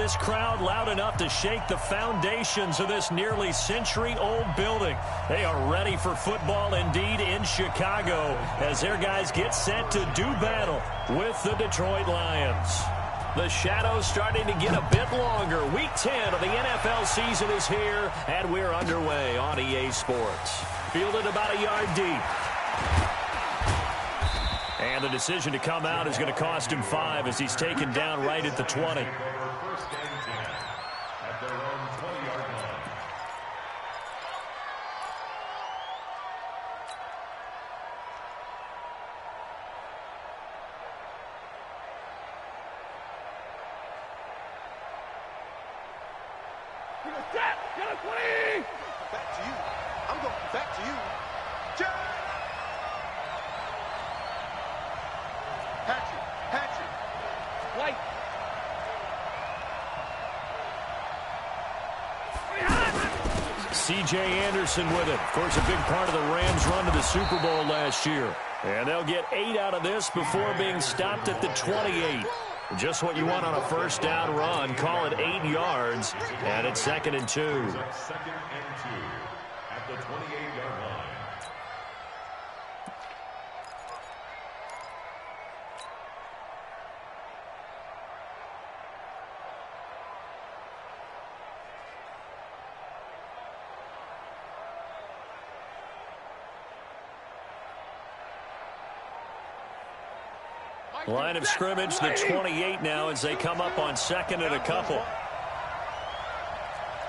this crowd loud enough to shake the foundations of this nearly century-old building. They are ready for football indeed in Chicago as their guys get set to do battle with the Detroit Lions. The shadows starting to get a bit longer. Week 10 of the NFL season is here, and we're underway on EA Sports. Fielded about a yard deep. And the decision to come out is going to cost him 5 as he's taken down right at the 20. Back to you. I'm going back to you. Hatchet. White. C.J. Anderson with it. Of course, a big part of the Rams' run to the Super Bowl last year. And they'll get 8 out of this before being stopped at the 28. Just what you want on a first down run. Call it 8 yards. And it's 2nd and 2. 2nd and 2 at the 28-yard line. Line of scrimmage, the 28 now as they come up on 2nd and a couple.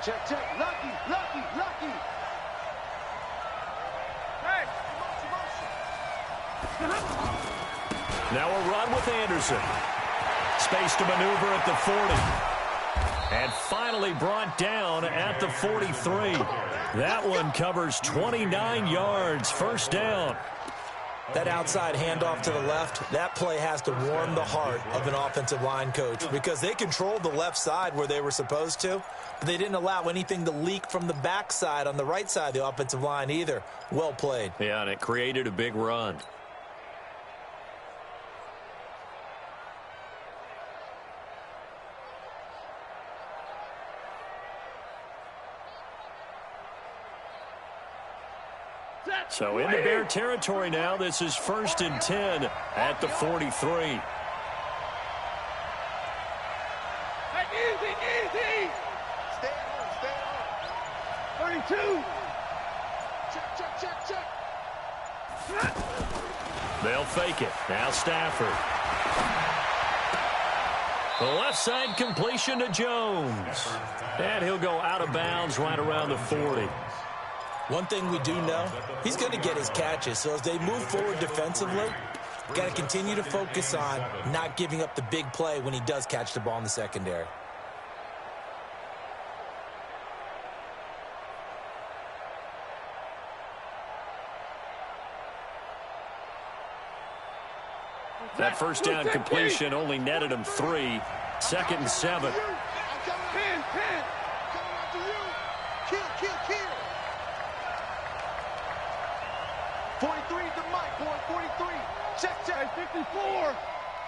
Check. Lucky. Hey. Now a run with Anderson. Space to maneuver at the 40. And finally brought down at the 43. That one covers 29 yards. First down. That outside handoff to the left, that play has to warm the heart of an offensive line coach because they controlled the left side where they were supposed to, but they didn't allow anything to leak from the backside on the right side of the offensive line either. Well played. Yeah, and it created a big run. So into Bear territory now. This is 1st and 10 at the 43. Hey, easy. Stay at home. 32. Check. They'll fake it. Now Stafford. The left side completion to Jones. And he'll go out of bounds right around the 40. One thing we do know, he's going to get his catches. So as they move forward defensively, got to continue to focus on not giving up the big play when he does catch the ball in the secondary. That first down completion only netted him 3. 2nd and 7. 10. Kill. 43 is the mic, boy. 43. Check. 54.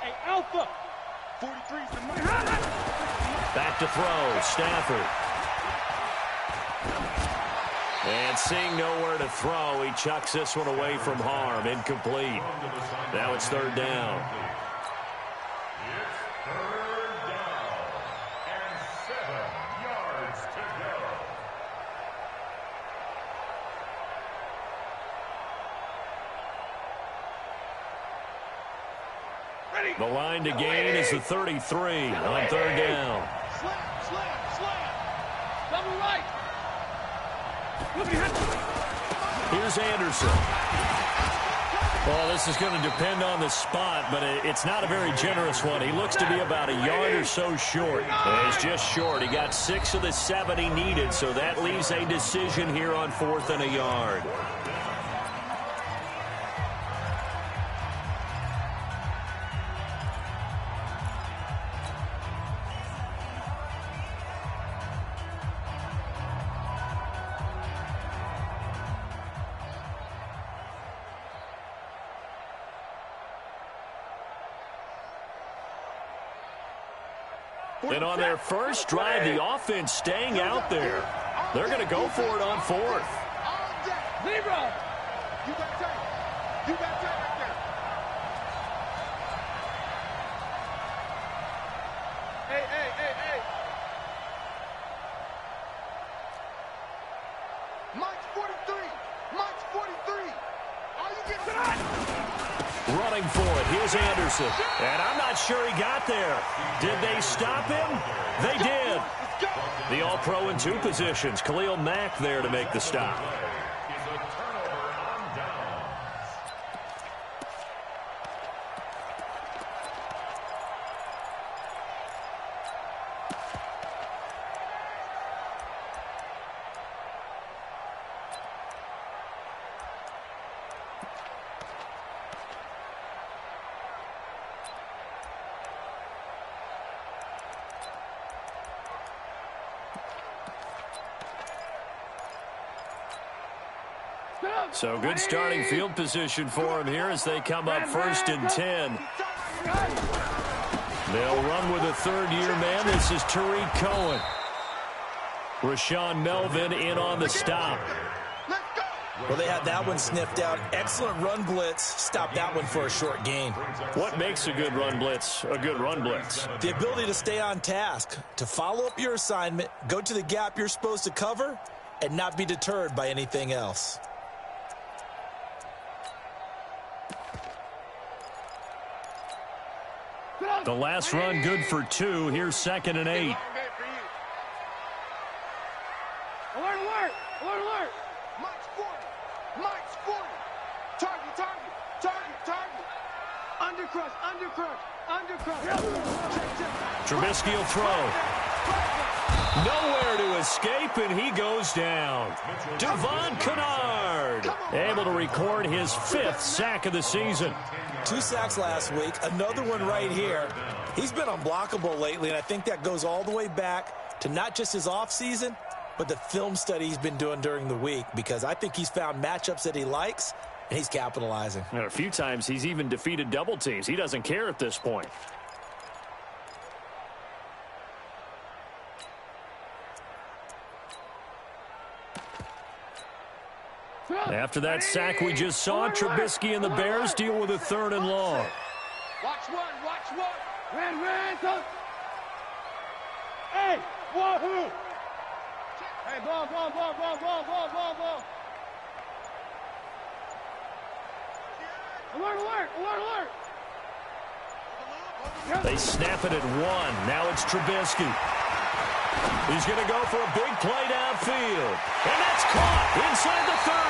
Hey, Alpha. 43 is the mic. Back to throw. Stafford. And seeing nowhere to throw, he chucks this one away from harm. Incomplete. Now it's 3rd down. It's 3rd down and 7 yards to go. The line to gain is the 33 on 3rd down. Slam. Double right. Here's Anderson. Well, this is going to depend on the spot, but it's not a very generous one. He looks to be about a yard or so short. It's just short. He got 6 of the 7 he needed, so that leaves a decision here on 4th and a yard. And on their first drive, the offense staying out there. They're going to go for it on fourth. Zero. You got time. You got time right there. Hey, hey, hey, hey. Mike's 43. Mike's 43. Are you getting it? Running for it, here's Anderson. And I'm not sure he got there. Did they stop him? They did. The All-Pro in two positions. Khalil Mack there to make the stop. So good starting field position for him here as they come up 1st and 10. They'll run with a third-year man. This is Tariq Cohen. Rashawn Melvin in on the stop. Well, they had that one sniffed out. Excellent run blitz. Stop that one for a short gain. What makes a good run blitz a good run blitz? The ability to stay on task, to follow up your assignment, go to the gap you're supposed to cover, and not be deterred by anything else. The last run good for 2. Here's 2nd and 8. Alert, alert, alert, alert. Mike's 40. Mike's 40. Target, target, target, target. Undercrush, undercrush, undercrush. Trubisky will throw. Nowhere to escape, and he goes down. Voncarie able to record his 5th sack of the season. 2 sacks last week, another one right here. He's been unblockable lately, and I think that goes all the way back to not just his offseason, but the film study he's been doing during the week, because I think he's found matchups that he likes, and he's capitalizing. And a few times he's even defeated double teams. He doesn't care at this point. After that sack we just saw, Trubisky and the Bears deal with a 3rd and long. Watch one, watch one. Ran, Hey, wahoo. Hey, ball. Alert. They snap it at 1. Now it's Trubisky. He's going to go for a big play downfield. And that's caught inside the 30.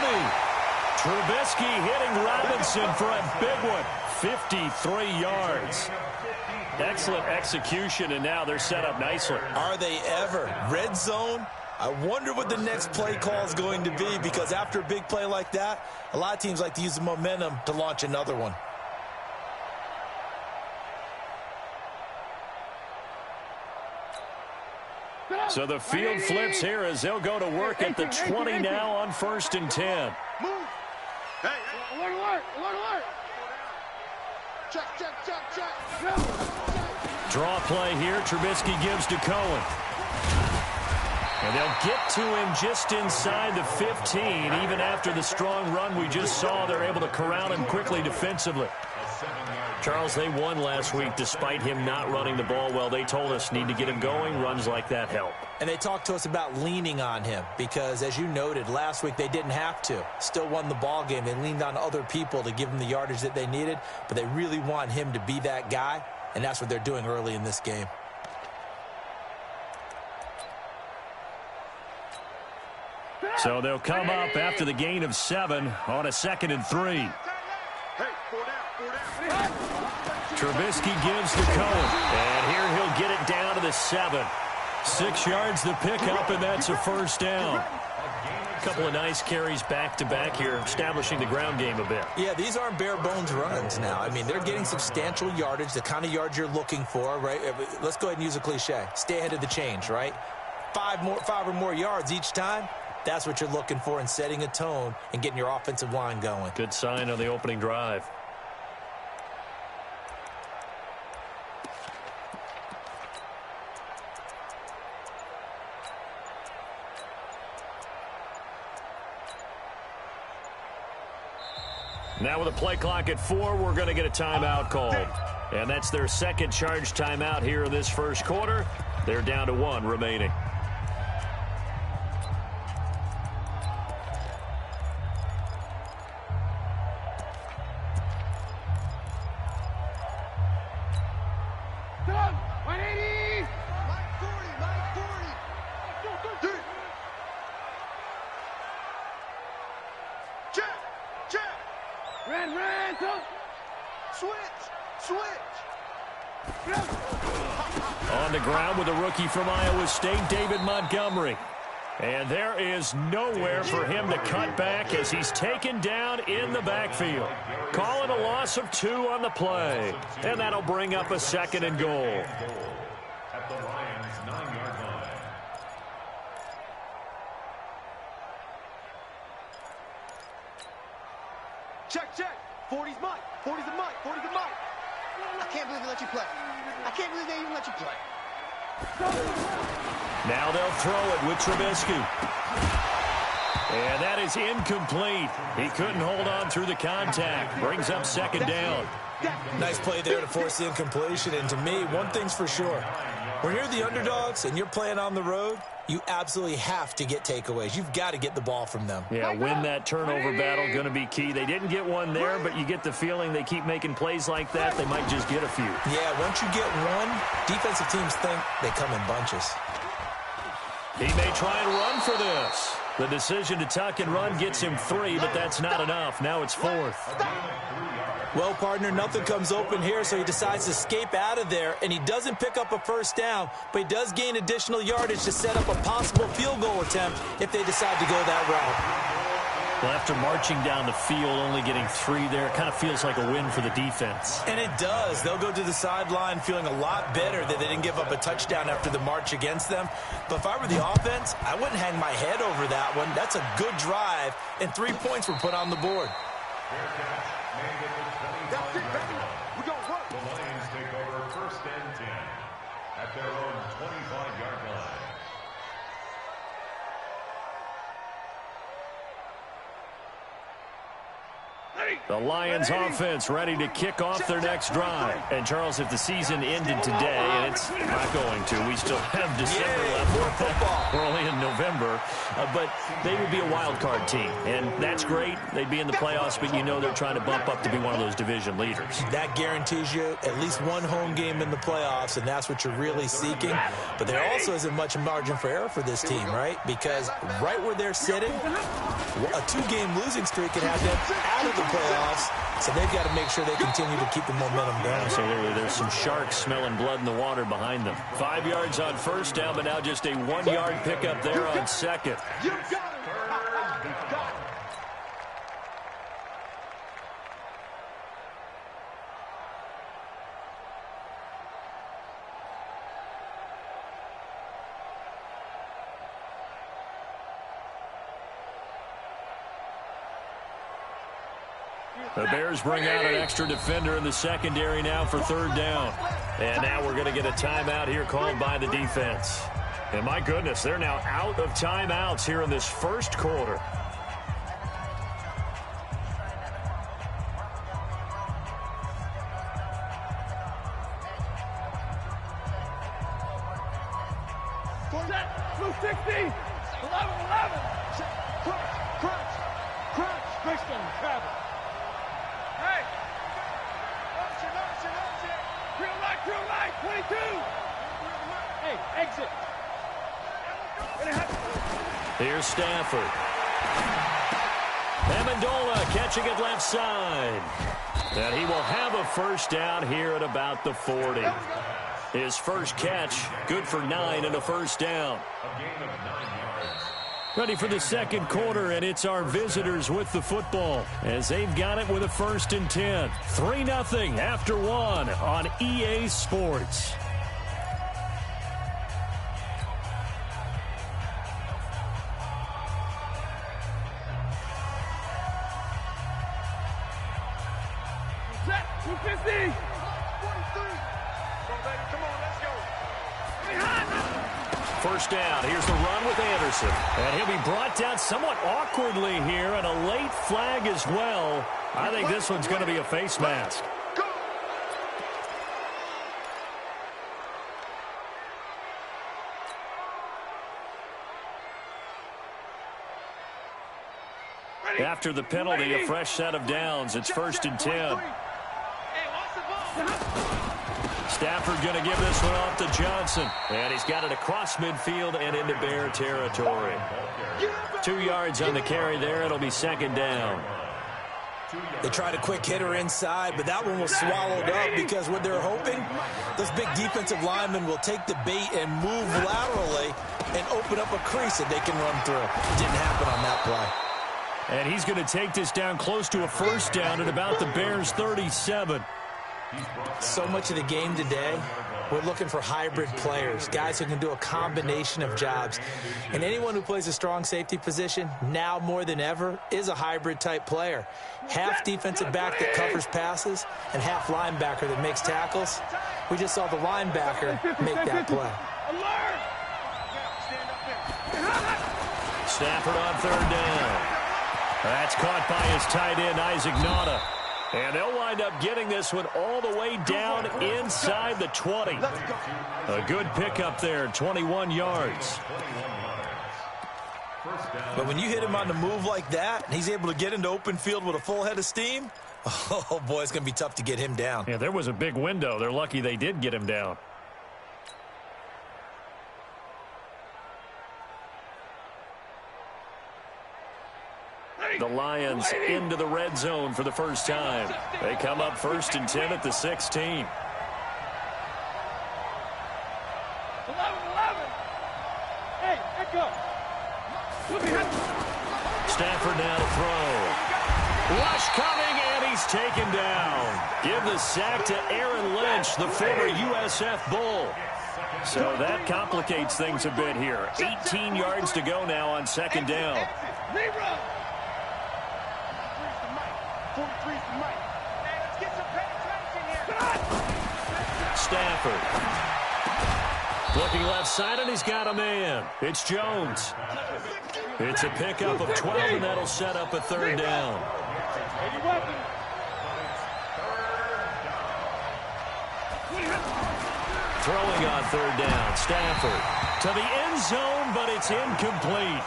Trubisky hitting Robinson for a big one. 53 yards. Excellent execution, and now they're set up nicely. Are they ever? Red zone? I wonder what the next play call is going to be, because after a big play like that, a lot of teams like to use the momentum to launch another one. So the field flips here as they'll go to work at the 20 now on 1st and 10. Move. Hey, alert. Check. Draw play here. Trubisky gives to Cohen. And they'll get to him just inside the 15. Even after the strong run we just saw, they're able to corral him quickly defensively. Charles, they won last week despite him not running the ball well. They told us need to get him going. Runs like that help. And they talked to us about leaning on him because, as you noted, last week they didn't have to. Still won the ball game. They leaned on other people to give them the yardage that they needed, but they really want him to be that guy, and that's what they're doing early in this game. So they'll come up after the gain of 7 on a 2nd and 3. Trubisky gives to Cohen. And here he'll get it down to the 7. 6 yards the pickup, and that's a 1st down. A couple of nice carries back-to-back here, establishing the ground game a bit. Yeah, these aren't bare-bones runs now. I mean, they're getting substantial yardage, the kind of yards you're looking for, right? Let's go ahead and use a cliche. Stay ahead of the change, right? 5 or more yards each time. That's what you're looking for in setting a tone and getting your offensive line going. Good sign on the opening drive. Now with a play clock at 4, we're going to get a timeout called. And that's their second charge timeout here in this first quarter. They're down to 1 remaining. On the ground with a rookie from Iowa State, David Montgomery. And there is nowhere for him to cut back as he's taken down in the backfield. Call it a loss of 2 on the play. And that'll bring up a 2nd and goal. At the Lions' 9-yard line. Check, check. 40's Mike. 40's a Mike. 40's a Mike. I can't believe they let you play. I can't believe they even let you play. Now they'll throw it with Trubisky. And that is incomplete. He couldn't hold on through the contact. Brings up 2nd down. Nice play there to force the incompletion. And to me, one thing's for sure. When you're the underdogs and you're playing on the road, you absolutely have to get takeaways. You've got to get the ball from them. Yeah, win that turnover battle, going to be key. They didn't get one there, but you get the feeling they keep making plays like that, they might just get a few. Yeah, once you get one, defensive teams think they come in bunches. He may try and run for this. The decision to tuck and run gets him 3, but that's not enough. Now it's 4th. Well, partner, nothing comes open here, so he decides to escape out of there, and he doesn't pick up a first down, but he does gain additional yardage to set up a possible field goal attempt if they decide to go that route. Well, after marching down the field, only getting 3 there, it kind of feels like a win for the defense. And it does. They'll go to the sideline feeling a lot better that they didn't give up a touchdown after the march against them. But if I were the offense, I wouldn't hang my head over that one. That's a good drive, and 3 points were put on the board. The Lions take over 1st and 10 at their own 25-yard line. The Lions offense ready to kick off their next drive. And, Charles, if the season ended today, and it's not going to, we still have December left. More football. We're only in November. But they would be a wild card team. And that's great. They'd be in the playoffs, but you know they're trying to bump up to be one of those division leaders. That guarantees you at least one home game in the playoffs, and that's what you're really seeking. But there also isn't much margin for error for this team, right? Because right where they're sitting, a 2-game losing streak can have them out of the playoffs. So they've got to make sure they continue to keep the momentum going. So there's some sharks smelling blood in the water behind them. 5 yards on first down, but now just a 1-yard pickup there on 2nd. You got it. The Bears bring out an extra defender in the secondary now for 3rd down. And now we're going to get a timeout here called by the defense. And my goodness, they're now out of timeouts here in this first quarter. Blue 60. 11. Crunch. Christian, grab it. Hey! Option. Real right, 22! Hey, exit. Here's Stafford. Amendola catching it left side. And he will have a first down here at about the 40. His first catch, good for 9 and a first down. A gain of 9 yards. Ready for the second quarter, and it's our visitors with the football as they've got it with a 1st and 10. 3-0 after 1 on EA Sports. Set, 250. 43. Come on, let's go. First down. Here's the run with Anderson. And he'll be brought down somewhat awkwardly here, and a late flag as well. I think this one's going to be a face mask. After the penalty, a fresh set of downs. It's 1st and 10. Stafford going to give this one off to Johnson. And he's got it across midfield and into Bear territory. 2 yards on the carry there. It'll be 2nd down. They tried a quick hitter inside, but that one was swallowed up because what they're hoping, those big defensive linemen will take the bait and move laterally and open up a crease that they can run through. Didn't happen on that play. And he's going to take this down close to a 1st down at about the Bears' 37. So much of the game today, we're looking for hybrid players, guys who can do a combination of jobs. And anyone who plays a strong safety position, now more than ever, is a hybrid-type player. Half defensive back that covers passes and half linebacker that makes tackles. We just saw the linebacker make that play. Stafford on 3rd down. That's caught by his tight end, Isaac Nauta. And they'll wind up getting this one all the way down inside the 20. A good pickup there, 21 yards. But when you hit him on the move like that, and he's able to get into open field with a full head of steam, oh, boy, it's going to be tough to get him down. Yeah, there was a big window. They're lucky they did get him down. The Lions into the red zone for the first time. They come up 1st and 10 at the 16. 11-11. Hey, echo. Stafford now to throw. Rush coming, and he's taken down. Give the sack to Aaron Lynch, the former USF Bull. So that complicates things a bit here. 18 yards to go now on 2nd down. Stafford. Looking left side, and he's got a man. It's Jones. It's a pickup of 12, and that'll set up a 3rd down. Throwing on 3rd down. Stafford to the end zone, but it's incomplete.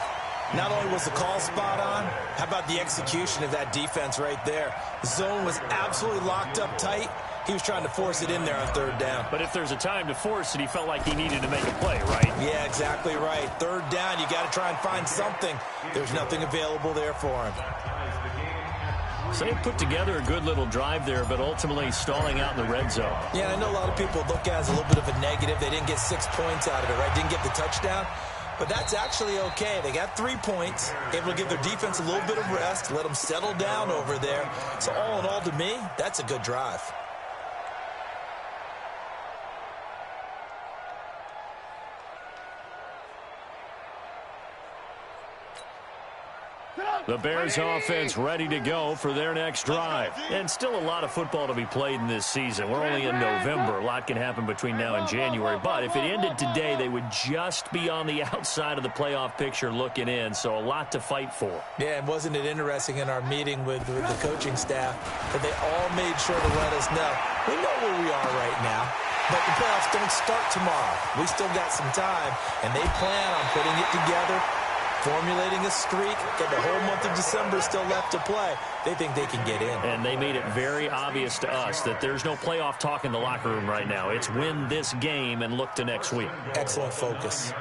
Not only was the call spot on, how about the execution of that defense right there? The zone was absolutely locked up tight. He was trying to force it in there on 3rd down. But if there's a time to force it, he felt like he needed to make a play, right? Yeah, exactly right. 3rd down, you got to try and find something. There's nothing available there for him. So they put together a good little drive there, but ultimately stalling out in the red zone. Yeah, I know a lot of people look at it as a little bit of a negative. They didn't get 6 points out of it, right? Didn't get the touchdown. But that's actually okay. They got 3 points, able to give their defense a little bit of rest, let them settle down over there. So all in all, to me, that's a good drive. The Bears offense ready to go for their next drive. And still a lot of football to be played in this season. We're only in November. A lot can happen between now and January. But if it ended today, they would just be on the outside of the playoff picture looking in. So a lot to fight for. Yeah, and wasn't it interesting in our meeting with the coaching staff that they all made sure to let us know, we know where we are right now, but the playoffs don't start tomorrow. We still got some time, and they plan on putting it together, formulating a streak, got the whole month of December still left to play. They think they can get in. And they made it very obvious to us that there's no playoff talk in the locker room right now. It's win this game and look to next week. Excellent focus.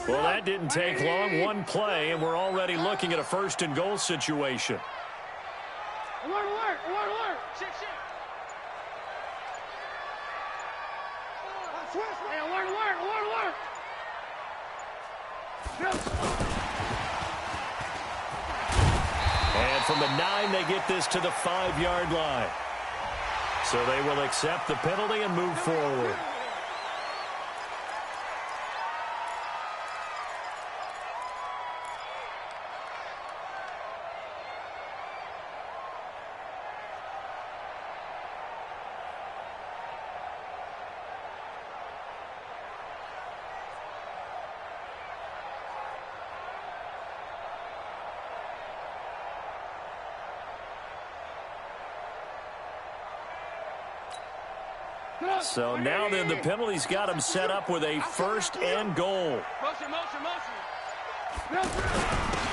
Well, that didn't take long. One play, and we're already looking at a 1st and goal situation. Alert, alert, alert, alert. Shit, shit. Hey, alert, alert, alert, alert. And from the 9, they get this to the 5-yard line. So they will accept the penalty and move forward. So now then the penalty's got him set up with a 1st and goal.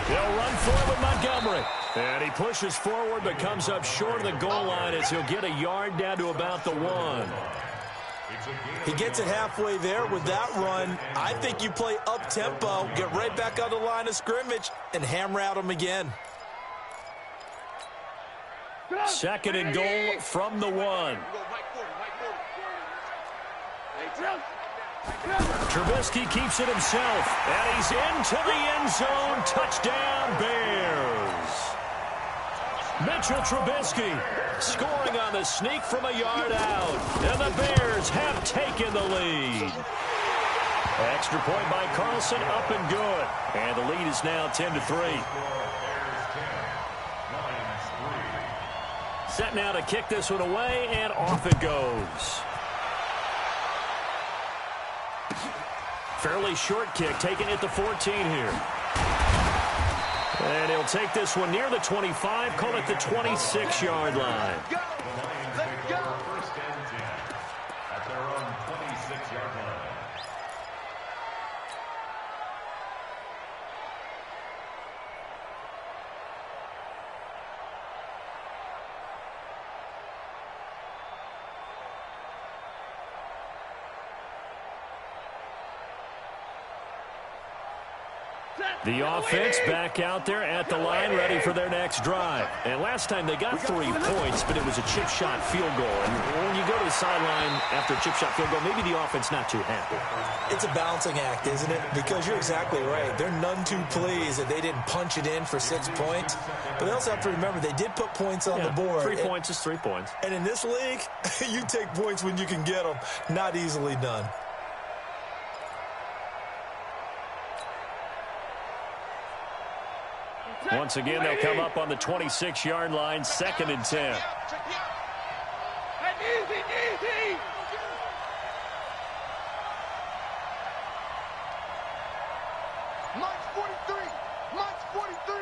He'll run forward with Montgomery. And he pushes forward but comes up short of the goal line as he'll get a yard down to about the 1. He gets it halfway there with that run. I think you play up-tempo, get right back on the line of scrimmage, and hammer out him again. 2nd and goal from the 1. Trubisky keeps it himself, and he's into the end zone. Touchdown, Bears. Mitchell Trubisky scoring on the sneak from a yard out, and the Bears have taken the lead. Extra point by Carlson, up and good, and the lead is now 10-3. Set now to kick this one away, and off it goes. Fairly short kick, taking it to 14 here. And he'll take this one near the 25, call it the 26-yard line. Go! Let's go! 1st and 10 at their own 26-yard line. The offense back out there at the line, ready for their next drive. And last time they got 3 points, but it was a chip shot field goal. And when you go to the sideline after a chip shot field goal, maybe the offense not too happy. It's a balancing act, isn't it? Because you're exactly right. They're none too pleased that they didn't punch it in for 6 points. But they also have to remember they did put points on the board. 3 points is 3 points. And in this league, you take points when you can get them. Not easily done. Once again, they'll come up on the 26-yard line, 2nd and 10. Easy. Mike's 43.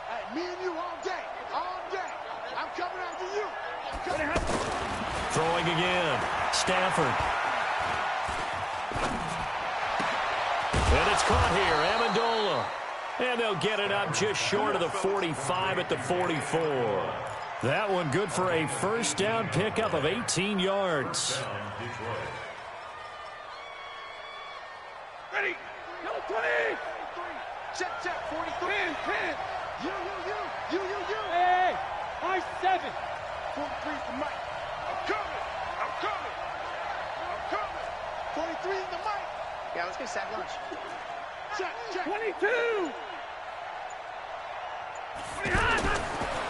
Hey, me and you all day. I'm coming after you. Throwing again, Stafford. And it's caught here, Amendola. And they'll get it up just short of the 45 at the 44. That one good for a 1st down pickup of 18 yards. Ready. Number 20. Check. 43. 10. You. Hey. I-7. 43 is the mic. I'm coming. 43 is the mic. Yeah, let's get sack lunch. Check. 22.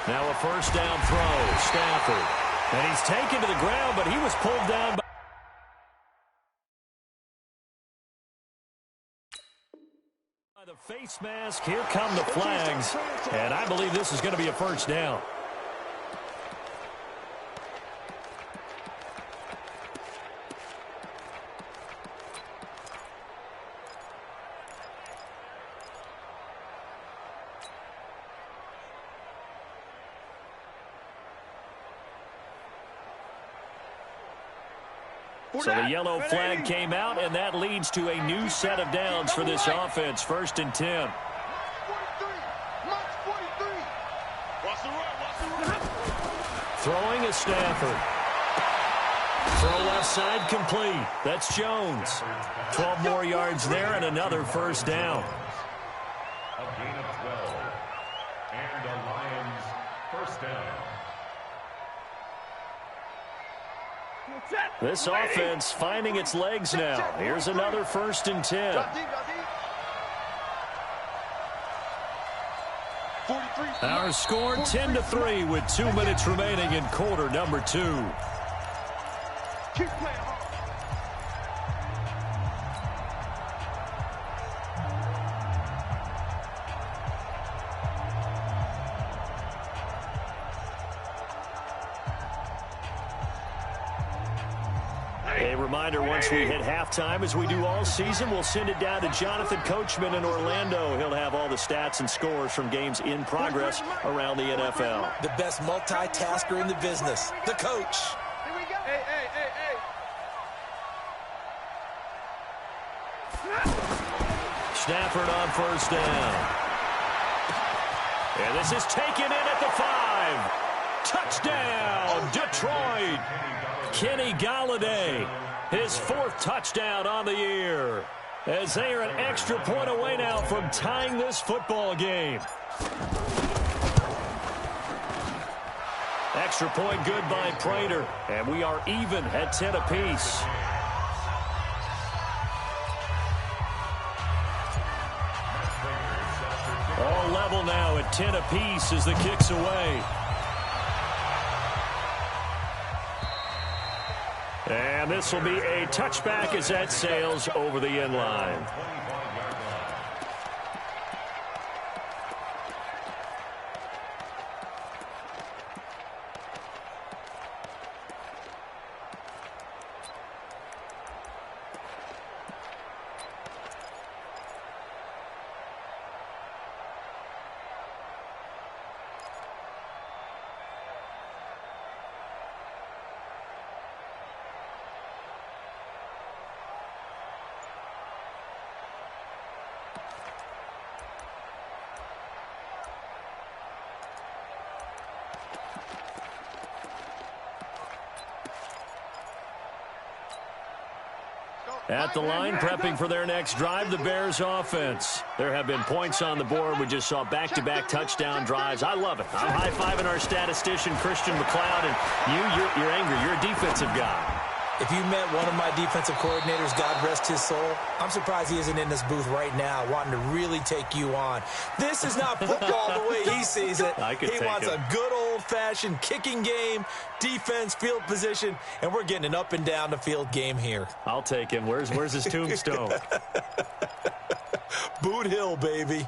Now a 1st down throw, Stafford. And he's taken to the ground, but he was pulled down by the face mask. Here come the flags, and I believe this is going to be a 1st down. So the yellow flag came out, and that leads to a new set of downs for this offense. 1st and 10. Throwing is Stafford. Throw left side complete. That's Jones. 12 more yards there and another 1st down. A gain of 12. And the Lions 1st down. This offense finding its legs now. Here's another 1st and 10. Our score 10-3 with 2 minutes remaining in quarter number 2. Keep playing hard. A reminder, once we hit halftime, as we do all season, we'll send it down to Jonathan Coachman in Orlando. He'll have all the stats and scores from games in progress around the NFL. The best multitasker in the business, the coach. Here we go. Hey. Stafford on first down. And this is taken in at the 5. Touchdown, Detroit. Kenny Golladay, his 4th touchdown on the year, as they are an extra point away now from tying this football game. Extra point good by Prater, and we are even at 10 apiece. All level now at 10 apiece as the kick's away. And this will be a touchback as that sails over the end line. At the line, prepping for their next drive, the Bears offense. There have been points on the board. We just saw back-to-back touchdown drives. I love it. I'm high-fiving our statistician, Christian McLeod, and you're angry. You're a defensive guy. If you met one of my defensive coordinators, God rest his soul, I'm surprised he isn't in this booth right now wanting to really take you on. This is not football the way he sees it. He wants a good old-fashioned kicking game, defense, field position, and we're getting an up and down the field game here. I'll take him. Where's his tombstone? Boot Hill, baby.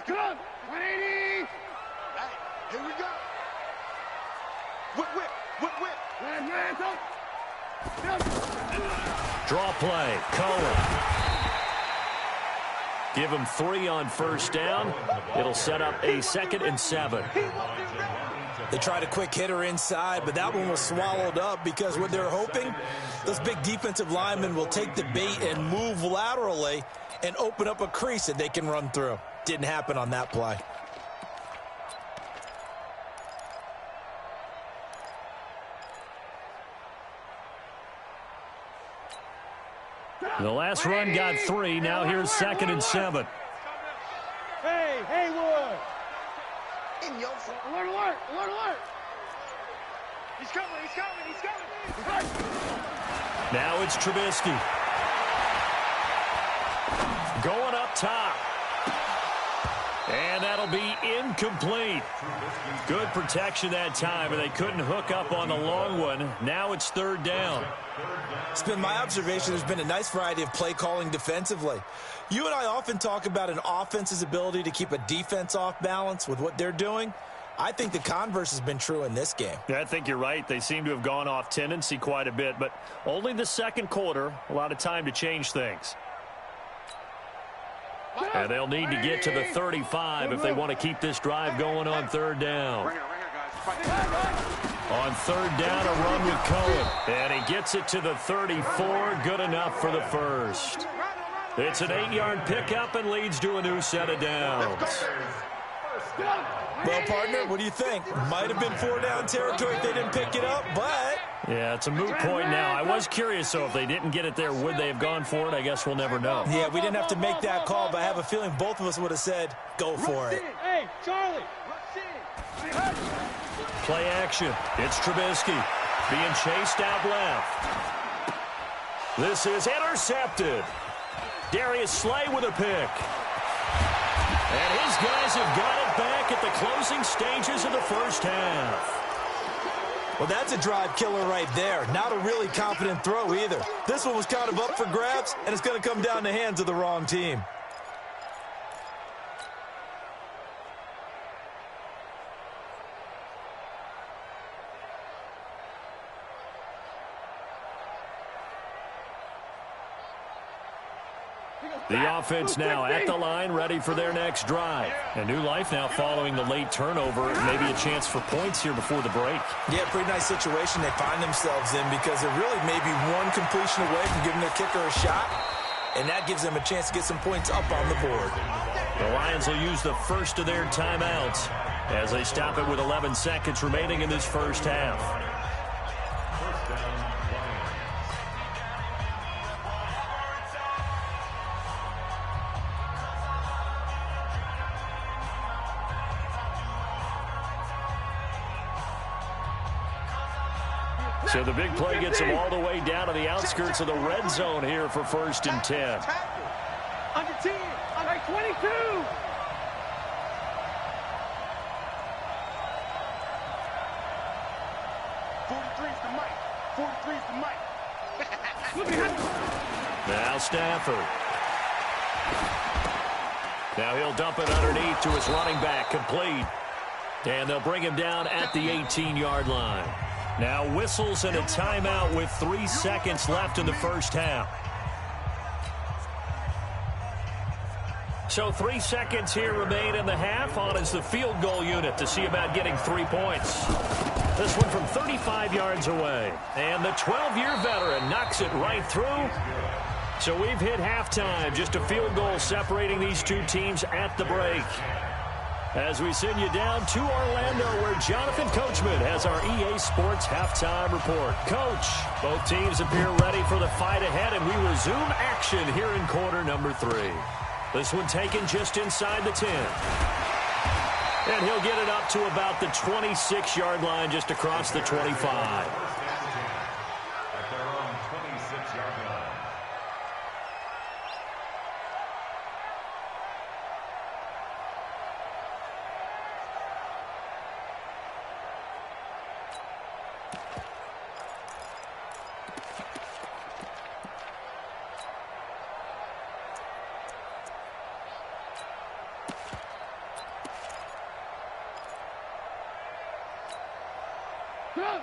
Come on, 180. Hey, here we go. Whip. Draw play. Cohen. Give him 3 on first down. It'll set up a 2nd and 7. They tried a quick hitter inside, but that one was swallowed up because what they're hoping, those big defensive linemen will take the bait and move laterally and open up a crease that they can run through. Didn't happen on that play. The last run got 3. Now here's 2nd and 7. Hey, Haywood. Alert. He's coming. Now it's Trubisky. Going up top. And that'll be incomplete. Good protection that time, and they couldn't hook up on the long one. Now it's 3rd down. It's been my observation there's been a nice variety of play calling defensively. You and I often talk about an offense's ability to keep a defense off balance with what they're doing. I think the converse has been true in this game. Yeah, I think you're right. They seem to have gone off tendency quite a bit, but only the 2nd quarter, a lot of time to change things. And they'll need to get to the 35 if they want to keep this drive going on 3rd down. On 3rd down, a run with Cohen. And he gets it to the 34. Good enough for the first. It's an 8-yard pickup and leads to a new set of downs. Well, partner, what do you think? Might have been 4-down territory if they didn't pick it up, but... Yeah, it's a moot point now. I was curious, though, if they didn't get it there, would they have gone for it? I guess we'll never know. Yeah, we didn't have to make that call, but I have a feeling both of us would have said, go for it. Hey, Charlie. Play action. It's Trubisky being chased out left. This is intercepted. Darius Slay with a pick. And his guys have got it back at the closing stages of the first half. Well, that's a drive killer right there. Not a really confident throw either. This one was kind of up for grabs, and it's going to come down the hands of the wrong team. The offense now at the line, ready for their next drive. A new life now following the late turnover. Maybe a chance for points here before the break. Yeah, pretty nice situation they find themselves in because they're really maybe one completion away from giving their kicker a shot, and that gives them a chance to get some points up on the board. The Lions will use the first of their timeouts as they stop it with 11 seconds remaining in this first half. So the big play gets them all the way down to the outskirts of the red zone here for 1st and 10. Under 10, under 22. Now Stafford. Now he'll dump it underneath to his running back, complete. And they'll bring him down at the 18-yard line. Now whistles and a timeout with 3 seconds left in the first half. So 3 seconds here remain in the half. On is the field goal unit to see about getting 3 points. This one from 35 yards away. And the 12-year veteran knocks it right through. So we've hit halftime. Just a field goal separating these two teams at the break. As we send you down to Orlando, where Jonathan Coachman has our EA Sports halftime report. Coach, both teams appear ready for the fight ahead, and we resume action here in quarter number 3. This one taken just inside the 10. And he'll get it up to about the 26-yard line, just across the 25.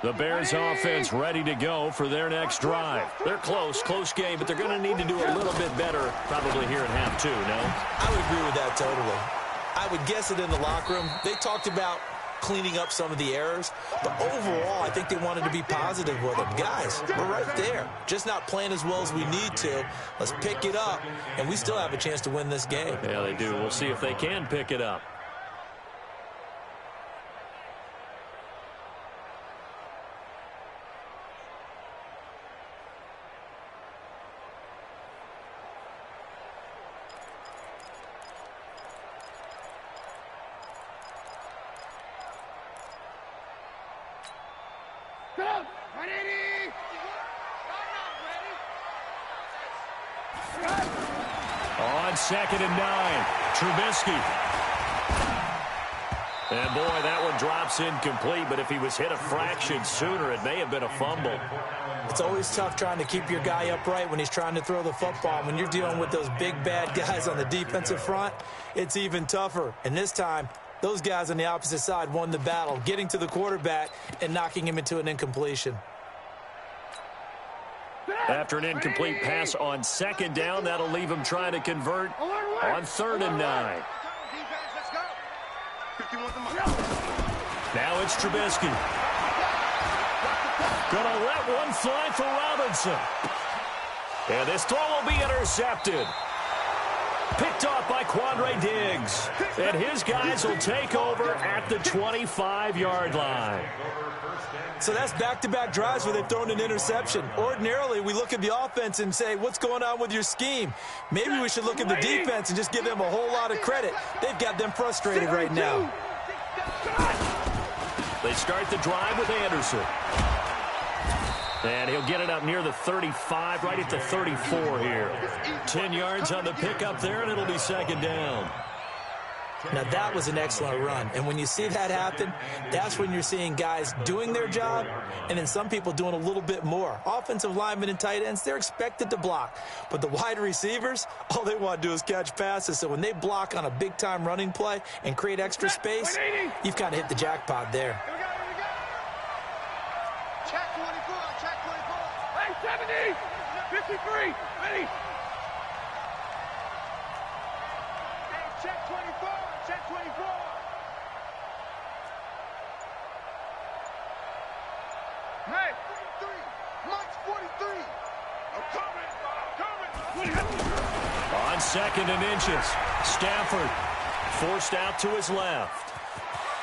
The Bears offense ready to go for their next drive. They're close game, but they're going to need to do a little bit better probably here in half 2, no? I would agree with that totally. I would guess it in the locker room. They talked about cleaning up some of the errors, but overall I think they wanted to be positive with them. Guys, we're right there. Just not playing as well as we need to. Let's pick it up, and we still have a chance to win this game. Yeah, they do. We'll see if they can pick it up. On 2nd and 9, Trubisky. And boy, that one drops incomplete, but if he was hit a fraction sooner, it may have been a fumble. It's always tough trying to keep your guy upright when he's trying to throw the football. When you're dealing with those big, bad guys on the defensive front, it's even tougher. And this time, those guys on the opposite side won the battle, getting to the quarterback and knocking him into an incompletion. After an incomplete pass on 2nd down, that'll leave him trying to convert on 3rd and 9. Now it's Trubisky. Gonna let one fly for Robinson. And this throw will be intercepted. Picked off by Quandre Diggs. And his guys will take over at the 25-yard line. So that's back-to-back drives where they've thrown an interception. Ordinarily, we look at the offense and say, what's going on with your scheme? Maybe we should look at the defense and just give them a whole lot of credit. They've got them frustrated right now. They start the drive with Anderson. And he'll get it up near the 35, right at the 34 here. 10 yards on the pickup there, and it'll be 2nd down. Now, that was an excellent run. And when you see that happen, that's when you're seeing guys doing their job and then some people doing a little bit more. Offensive linemen and tight ends, they're expected to block. But the wide receivers, all they want to do is catch passes. So when they block on a big-time running play and create extra space, you've kind of hit the jackpot there. Check 24, check 24. Hey, 70, 53, ready. Check 24. Hey, 43. Mike's 43. I'm coming. On 2nd and inches, Stafford forced out to his left.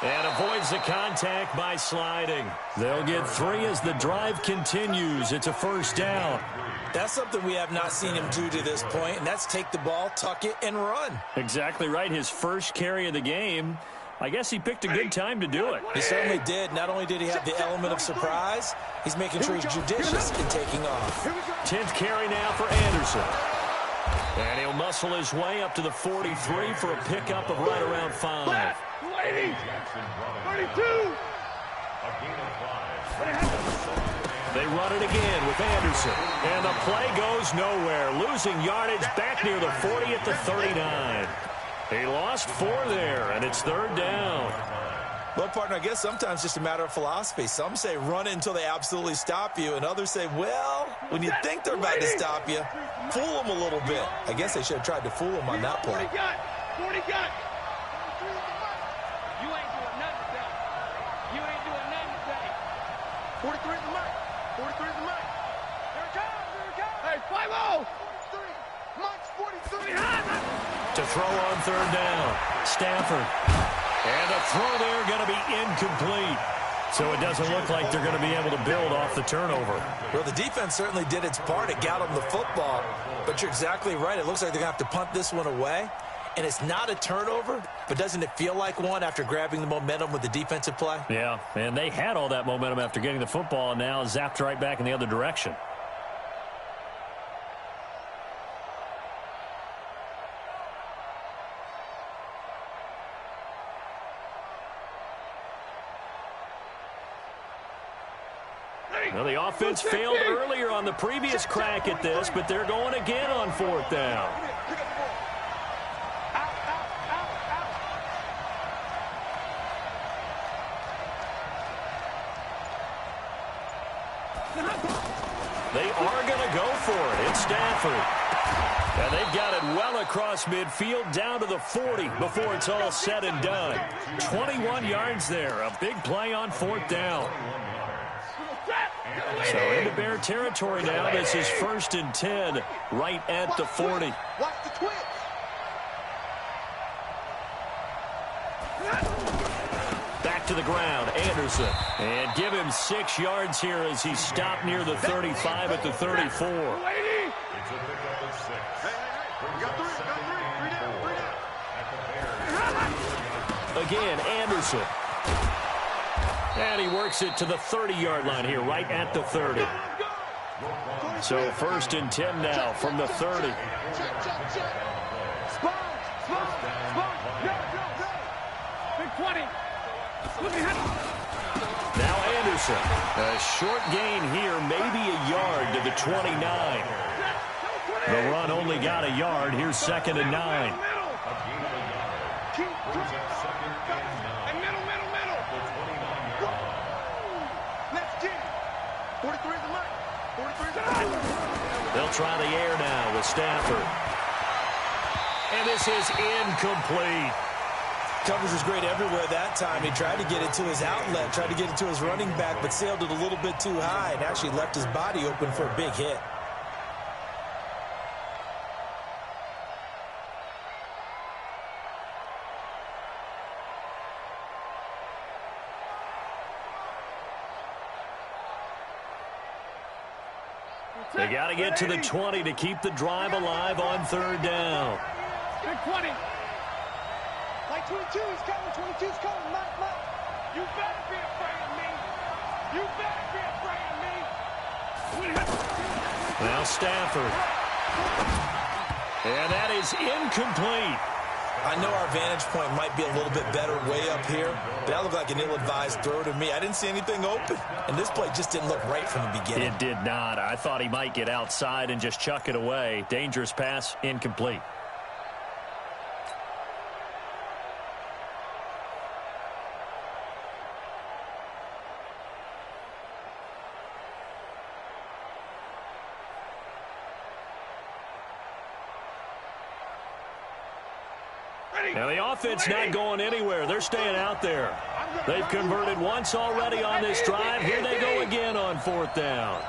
And avoids the contact by sliding. They'll get 3 as the drive continues. It's a first down. That's something we have not seen him do to this point, and that's take the ball, tuck it, and run. Exactly right. His first carry of the game. I guess he picked a good time to do it. He certainly did. Not only did he have the element of surprise, he's making sure he's judicious in taking off. 10th carry now for Anderson. And he'll muscle his way up to the 43 for a pickup of right around 5. 32. They run it again with Anderson. And the play goes nowhere. Losing yardage back near the 40 at the 39. He lost 4 there, and it's 3rd down. Well, partner, I guess sometimes just a matter of philosophy. Some say run it until they absolutely stop you, and others say, well, when you think they're about to stop you, fool them a little bit. I guess they should have tried to fool them on that play. 40 got. You ain't doing nothing today. You ain't doing nothing today. 43 is the mic. 43 is the mic. Here it comes. Here it comes. Hey, 5-0. 43. Mike's 43. To throw on 3rd down. Stafford. And the throw there going to be incomplete. So it doesn't look like they're going to be able to build off the turnover. Well, the defense certainly did its part. It got them the football. But you're exactly right. It looks like they're going to have to punt this one away. And it's not a turnover, but doesn't it feel like one after grabbing the momentum with the defensive play? Yeah, and they had all that momentum after getting the football, and now zapped right back in the other direction. Well, the offense failed earlier on the previous crack at this, but they're going again on 4th down. They are going to go for it. It's Stafford. And they've got it well across midfield down to the 40 before it's all said and done. 21 yards there. A big play on 4th down. So into Bear territory now. This is 1st and 10 right at the 40. Watch the twitch. Back to the ground, Anderson. And give him 6 yards here as he stopped near the 35 at the 34. It's a pickup of 6. We got 3. Three down. Again, Anderson. And he works it to the 30-yard line here, right at the 30. So 1st and 10 now from the 30. Big 20. Now Anderson. A short gain here, maybe a yard to the 29. The run only got a yard. Here's 2nd and 9. They'll try the air now with Stafford. And this is incomplete. Coverage was great everywhere that time. He tried to get it to his outlet, tried to get it to his running back, but sailed it a little bit too high and actually left his body open for a big hit. They got to get to the 20 to keep the drive alive on 3rd down. Big 20. Like 22 is coming. 22's coming. Mike. You better be afraid of me. You better be afraid of me. Now Stafford. And that is incomplete. I know our vantage point might be a little bit better way up here, but that looked like an ill-advised throw to me. I didn't see anything open, and this play just didn't look right from the beginning. It did not. I thought he might get outside and just chuck it away. Dangerous pass, incomplete. Now the offense not going anywhere. They're staying out there. They've converted once already on this drive. Here they go again on 4th down.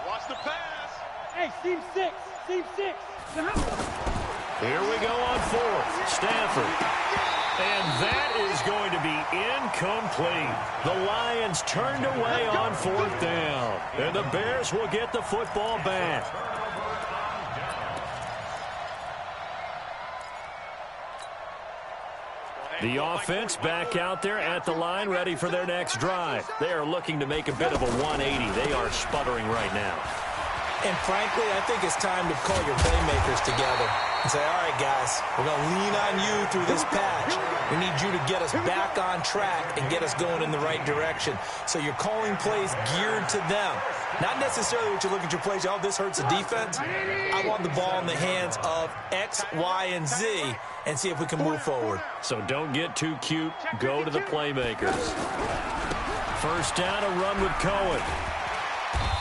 Watch the pass. Hey, seam 6. Seam 6. Here we go on 4th. Stafford. And that is going to be incomplete. The Lions turned away on 4th down. And the Bears will get the football back. The offense back out there at the line, ready for their next drive. They are looking to make a bit of a 180. They are sputtering right now. And frankly, I think it's time to call your playmakers together and say, all right, guys, we're going to lean on you through this patch. We need you to get us back on track and get us going in the right direction. So you're calling plays geared to them. Not necessarily what you look at your plays, oh, this hurts the defense. I want the ball in the hands of X, Y, and Z and see if we can move forward. So don't get too cute. Go to the playmakers. First down, a run with Cohen.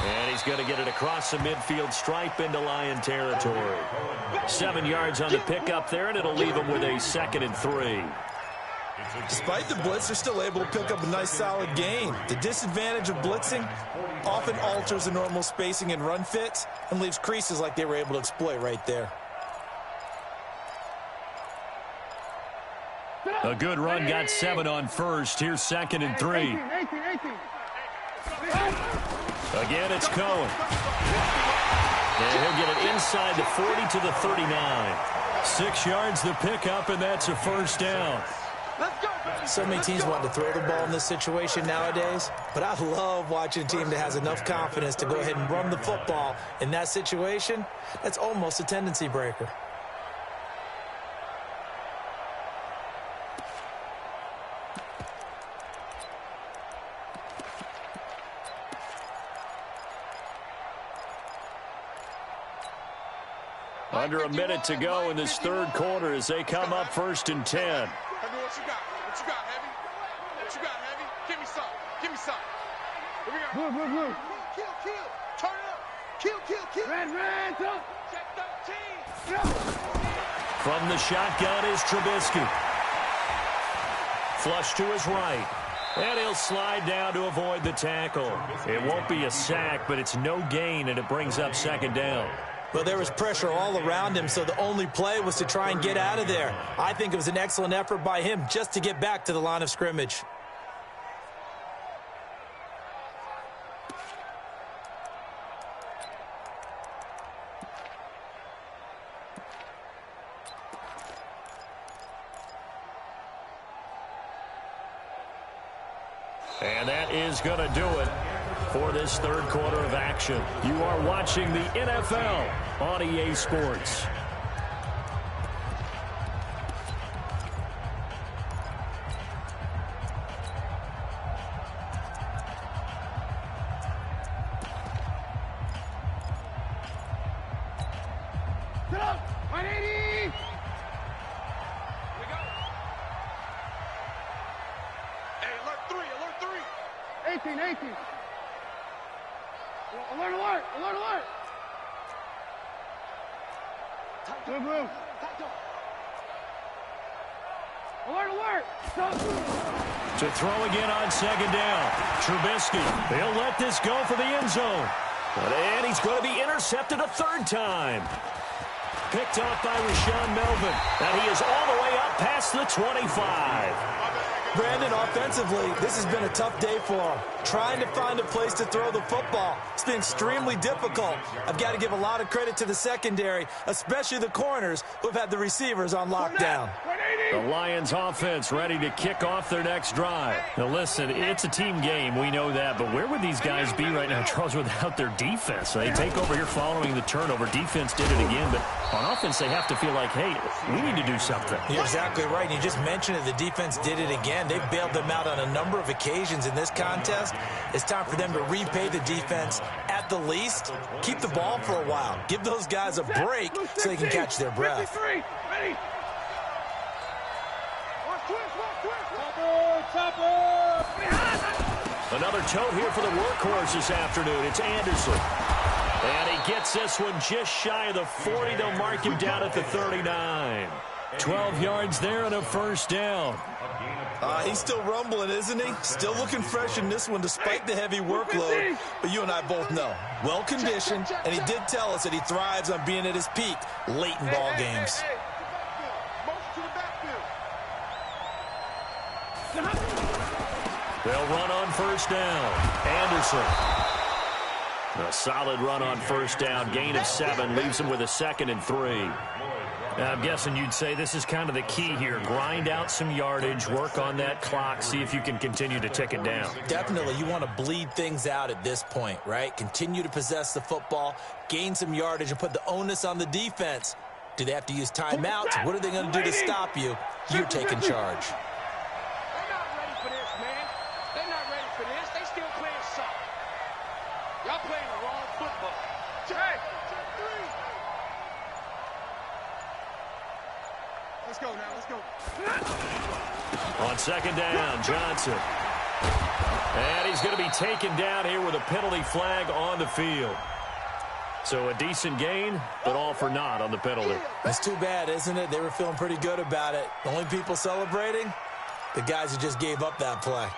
And he's going to get it across the midfield stripe into Lion territory. 7 yards on the pickup there, and it'll leave him with a 2nd and 3. Despite the blitz, they're still able to pick up a nice, solid gain. The disadvantage of blitzing often alters the normal spacing and run fits and leaves creases like they were able to exploit right there. A good run, got 7 on 1st. Here's 2nd and 3. Again, it's Cohen. And he'll get it inside the 40 to the 39. 6 yards the pickup, and that's a 1st down. So many teams want to throw the ball in this situation nowadays, but I love watching a team that has enough confidence to go ahead and run the football in that situation. That's almost a tendency breaker. Under a minute to go in this 3rd quarter as they come up 1st and 10. What you got? What you got, Heavy? What you got, Heavy? Give me some. Give me some. Here we go. Blue. Kill. Turn it up. Kill. Red, up. Check 13. From the shotgun is Trubisky. Flush to his right. And he'll slide down to avoid the tackle. It won't be a sack, but it's no gain, and it brings up 2nd down. Well, there was pressure all around him, so the only play was to try and get out of there. I think it was an excellent effort by him just to get back to the line of scrimmage. And that is going to do it for this 3rd quarter of action. You are watching the NFL on EA Sports. Get up! 180! Hey, alert 3. 18. Alert. Blue. Alert. To throw again on 2nd down. Trubisky, he'll let this go for the end zone. And he's going to be intercepted a 3rd time. Picked off by Rashawn Melvin. And he is all the way up past the 25. Brandon, offensively, this has been a tough day for him. Trying to find a place to throw the football. It's been extremely difficult. I've got to give a lot of credit to the secondary, especially the corners who've had the receivers on lockdown. The Lions offense ready to kick off their next drive. Now listen, it's a team game, we know that, but where would these guys be right now, Charles, without their defense? They take over here following the turnover. Defense did it again, but on offense they have to feel like, hey, we need to do something. You're exactly right. You just mentioned it. The defense did it again. They've bailed them out on a number of occasions in this contest. It's time for them to repay the defense at the least. Keep the ball for a while. Give those guys a break so they can catch their breath. Ready. Another tote here for the workhorse this afternoon. It's Anderson. And he gets this one just shy of the 40. They'll mark him down at the 39. 12 yards there and a first down. He's still rumbling, isn't he? Still looking fresh in this one despite the heavy workload. But you and I both know, well-conditioned, and he did tell us that he thrives on being at his peak late in ball games. They'll run on first down. Anderson. A solid run on first down. Gain of 7 leaves him with a 2nd and 3. I'm guessing you'd say this is kind of the key here. Grind out some yardage, work on that clock, see if you can continue to tick it down. Definitely. You want to bleed things out at this point, right? Continue to possess the football, gain some yardage, and put the onus on the defense. Do they have to use timeouts? What are they going to do to stop you? You're taking charge. They're not ready for this, man. They're not ready for this. They still playing soft. Y'all playing the wrong football. Hey! Let's go now, let's go. On second down, Johnson. And he's going to be taken down here with a penalty flag on the field. So a decent gain, but all for naught on the penalty. That's too bad, isn't it? They were feeling pretty good about it. The only people celebrating, the guys who just gave up that play.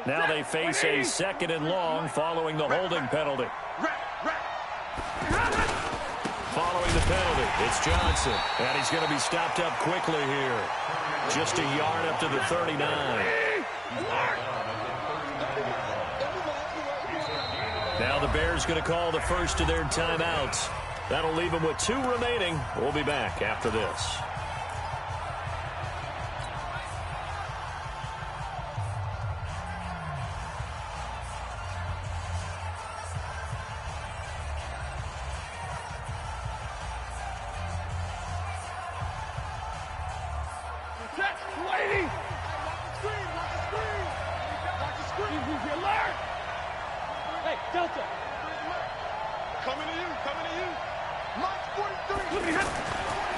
Now they face a 2nd and long following the holding penalty. Following the penalty, it's Johnson. And he's going to be stopped up quickly here. Just a yard up to the 39. Now the Bears going to call the first of their timeouts. That'll leave them with 2 remaining. We'll be back after this.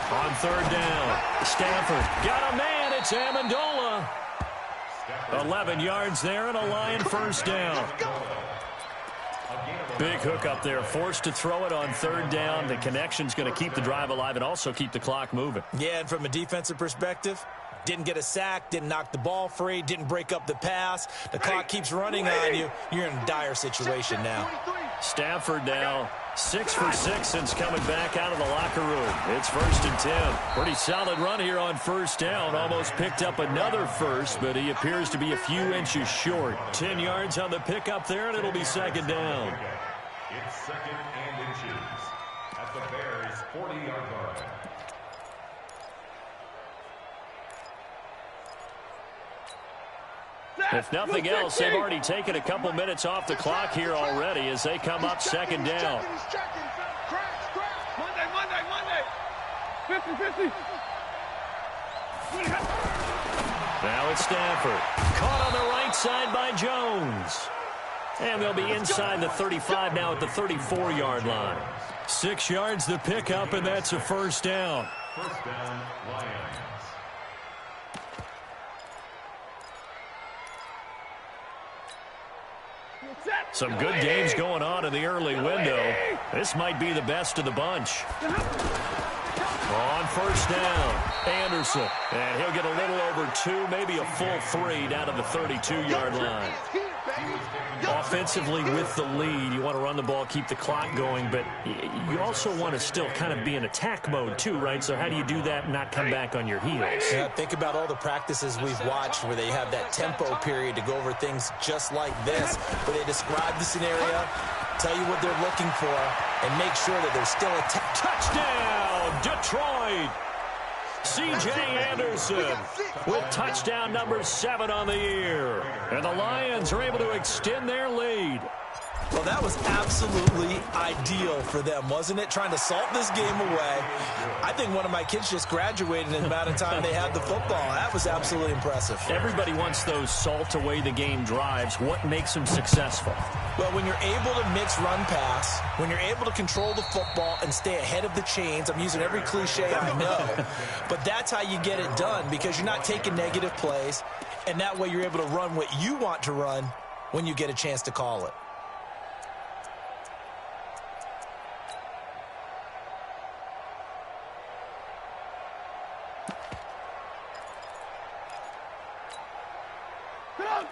On third down, Stanford got a man. It's Amendola. 11 yards there and a Lion first down. Big hook up there, forced to throw it on third down. The connection's going to keep the drive alive and also keep the clock moving. Yeah, and from a defensive perspective, didn't get a sack, didn't knock the ball free, didn't break up the pass. The clock keeps running on you. You're in a dire situation now. Stafford now 6 for 6 since coming back out of the locker room. It's 1st and 10. Pretty solid run here on first down. Almost picked up another first, but he appears to be a few inches short. 10 yards on the pickup there, and it'll be 2nd down. It's 2nd and inches at the Bears' 40-yard line. If nothing else, they've already taken a couple minutes off the clock here already as they come up 2nd down. Monday. 50-50. Now it's Stafford. Caught on the right side by Jones. And they'll be inside the 35 now at the 34-yard line. 6 yards the pickup, and that's a first down. First down, Lions. Some good games going on in the early window. This might be the best of the bunch. On first down, Anderson. And he'll get a little over 2, maybe a full 3 down to the 32-yard line. Offensively with the lead, you want to run the ball, keep the clock going, but you also want to still kind of be in attack mode too, right? So how do you do that and not come back on your heels? Yeah, think about all the practices we've watched where they have that tempo period to go over things just like this, where they describe the scenario, tell you what they're looking for, and make sure that there's still a touchdown, Detroit! C.J. Anderson with touchdown number 7 on the year. And the Lions are able to extend their lead. Well, that was absolutely ideal for them, wasn't it? Trying to salt this game away. I think one of my kids just graduated in the amount of time they had the football. That was absolutely impressive. Everybody wants those salt away the game drives. What makes them successful? Well, when you're able to mix run-pass, when you're able to control the football and stay ahead of the chains, I'm using every cliche I know, but that's how you get it done because you're not taking negative plays, and that way you're able to run what you want to run when you get a chance to call it.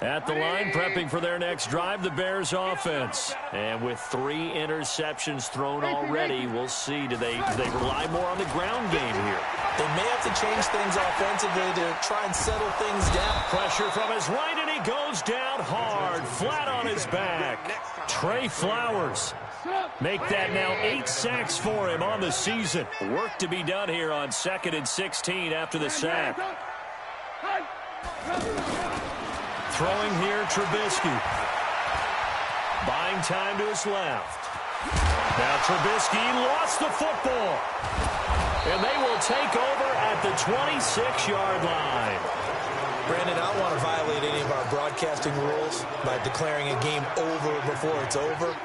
At the line, prepping for their next drive, the Bears offense. And with 3 interceptions thrown already, we'll see. Do they rely more on the ground game here? They may have to change things offensively to try and settle things down. Pressure from his right, and he goes down hard, flat on his back. Trey Flowers. Make that now 8 sacks for him on the season. Work to be done here on 2nd and 16 after the sack. Throwing here, Trubisky. Buying time to his left. Now Trubisky lost the football. And they will take over at the 26-yard line. Brandon, I don't want to violate any of our broadcasting rules by declaring a game over before it's over.